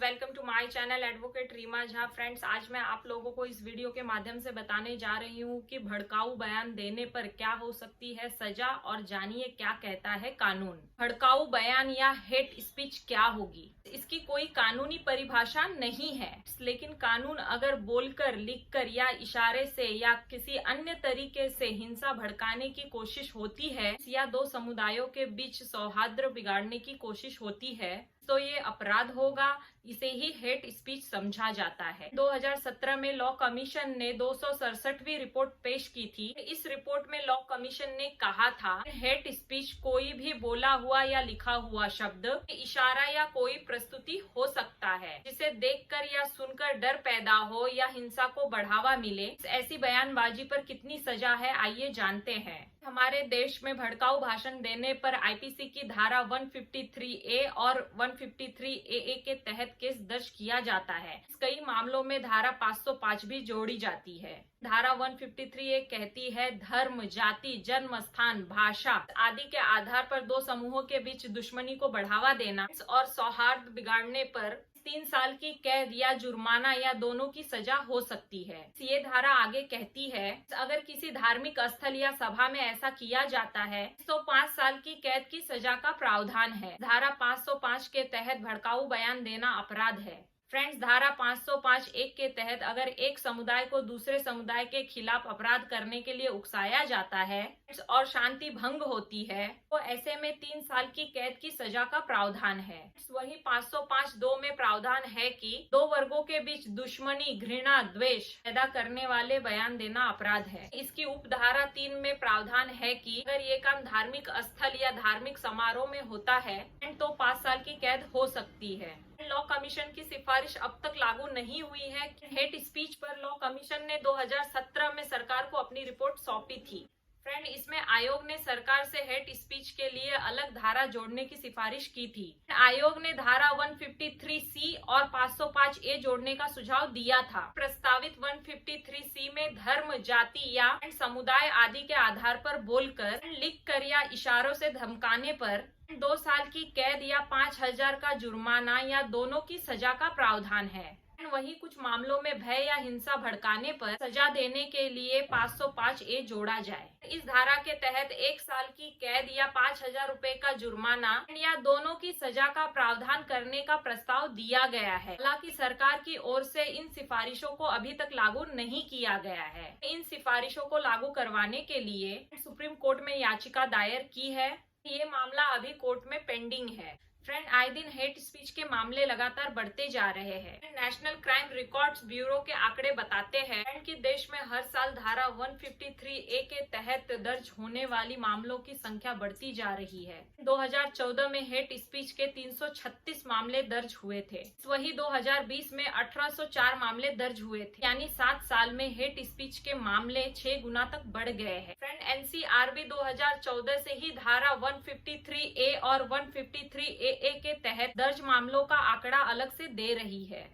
Welcome to my channel advocate Reema Jha. Friends, आज मैं आप लोगों को इस वीडियो के माध्यम से बताने जा रही हूँ कि भड़काऊ बयान देने पर क्या हो सकती है सजा, और जानिए क्या कहता है कानून। भड़काऊ बयान या हेट स्पीच क्या होगी, इसकी कोई कानूनी परिभाषा नहीं है, लेकिन कानून अगर बोलकर, लिखकर या इशारे से या किसी अन्य तरीके से हिंसा भड़काने की कोशिश होती है या दो समुदायों के बीच सौहार्द बिगाड़ने की कोशिश होती है तो ये अपराध होगा। इसे ही हेट स्पीच समझा जाता है। 2017 में लॉ कमीशन ने 267वीं रिपोर्ट पेश की थी। इस रिपोर्ट में लॉ कमीशन ने कहा था, हेट स्पीच कोई भी बोला हुआ या लिखा हुआ शब्द, इशारा या कोई प्रस्तुति हो सकता है जिसे देखकर या सुनकर डर पैदा हो या हिंसा को बढ़ावा मिले। ऐसी बयानबाजी पर कितनी सजा है, आइए जानते हैं। हमारे देश में भड़काऊ भाषण देने पर आईपीसी की धारा 153A और 153AA के तहत केस दर्ज किया जाता है। कई मामलों में धारा 505 भी जोड़ी जाती है। धारा 153A कहती है, धर्म, जाति, जन्म स्थान, भाषा आदि के आधार पर दो समूहों के बीच दुश्मनी को बढ़ावा देना और सौहार्द बिगाड़ने पर 3 साल की कैद या जुर्माना या दोनों की सजा हो सकती है। ये धारा आगे कहती है, अगर किसी धार्मिक स्थल या सभा में ऐसा किया जाता है तो 5 साल की कैद की सजा का प्रावधान है। धारा 505 के तहत भड़काऊ बयान देना अपराध है। फ्रेंड्स, धारा 505(1) के तहत अगर एक समुदाय को दूसरे समुदाय के खिलाफ अपराध करने के लिए उकसाया जाता है और शांति भंग होती है तो ऐसे में 3 साल की कैद की सजा का प्रावधान है। वही 505(2) में प्रावधान है कि दो वर्गों के बीच दुश्मनी, घृणा, द्वेष पैदा करने वाले बयान देना अपराध है। इसकी उपधारा 3 में प्रावधान है कि अगर ये काम धार्मिक स्थल या धार्मिक समारोह में होता है तो 5 साल की कैद हो सकती है। लॉ कमीशन की सिफारिश अब तक लागू नहीं हुई है। हेट स्पीच पर लॉ कमीशन ने 2017 में सरकार को अपनी रिपोर्ट सौंपी थी। फ्रेंड, इसमें आयोग ने सरकार से हेट स्पीच के लिए अलग धारा जोड़ने की सिफारिश की थी। आयोग ने धारा 153C और 505A जोड़ने का सुझाव दिया था। प्रस्तावित 153C में धर्म, जाति या समुदाय आदि के आधार पर बोलकर, लिखकर या इशारों से धमकाने पर 2 साल की कैद या 5,000 का जुर्माना या दोनों की सजा का प्रावधान है। वही कुछ मामलों में भय या हिंसा भड़काने पर सजा देने के लिए 505A जोड़ा जाए। इस धारा के तहत 1 साल की कैद या 5,000 रुपए का जुर्माना या दोनों की सजा का प्रावधान करने का प्रस्ताव दिया गया है। हालांकि सरकार की ओर से इन सिफारिशों को अभी तक लागू नहीं किया गया है। इन सिफारिशों को लागू करवाने के लिए सुप्रीम कोर्ट में याचिका दायर की है। ये मामला अभी कोर्ट में पेंडिंग है। फ्रेंड, आए दिन हेट स्पीच के मामले लगातार बढ़ते जा रहे हैं। नेशनल क्राइम रिकॉर्ड्स ब्यूरो के आंकड़े बताते हैं कि देश में हर साल धारा 153A के तहत दर्ज होने वाली मामलों की संख्या बढ़ती जा रही है। 2014 में हेट स्पीच के 336 मामले दर्ज हुए थे। वही 2020 में 1804 मामले दर्ज हुए थे, यानी 7 साल में हेट स्पीच के मामले 6 गुना तक बढ़ गए हैं। फ्रेंड, NCRB 2014 से ही धारा 153A और 153AA के तहत दर्ज मामलों का आंकड़ा अलग से दे रही है।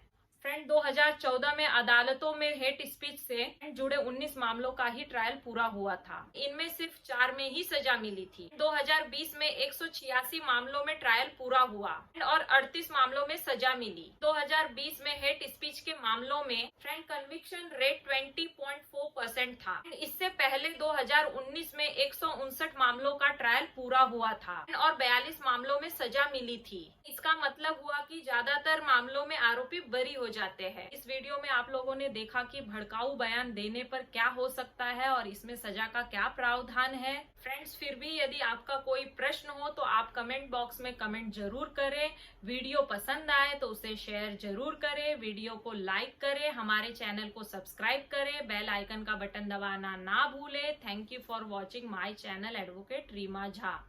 फ्रेंड, 2014 में अदालतों में हेट स्पीच से जुड़े 19 मामलों का ही ट्रायल पूरा हुआ था। इनमें सिर्फ 4 में ही सजा मिली थी। 2020 में 186 मामलों में ट्रायल पूरा हुआ और 38 मामलों में सजा मिली। 2020 में हेट स्पीच के मामलों में फ्रेंड कन्विक्शन रेट 20.4% था। इससे पहले 2019 में 159 मामलों का ट्रायल पूरा हुआ था और 42 मामलों में सजा मिली थी। इसका मतलब हुआ कि ज्यादातर मामलों में आरोपी बरी हो जाते हैं। इस वीडियो में आप लोगों ने देखा कि भड़काऊ बयान देने पर क्या हो सकता है और इसमें सजा का क्या प्रावधान है। फ्रेंड्स, फिर भी यदि आपका कोई प्रश्न हो तो आप कमेंट बॉक्स में कमेंट जरूर करें। वीडियो पसंद आए तो उसे शेयर जरूर करें, वीडियो को लाइक करें, हमारे चैनल को सब्सक्राइब करें, बेल आइकन का बटन दबाना ना भूलें। Thank you for watching my channel advocate Reema Jha.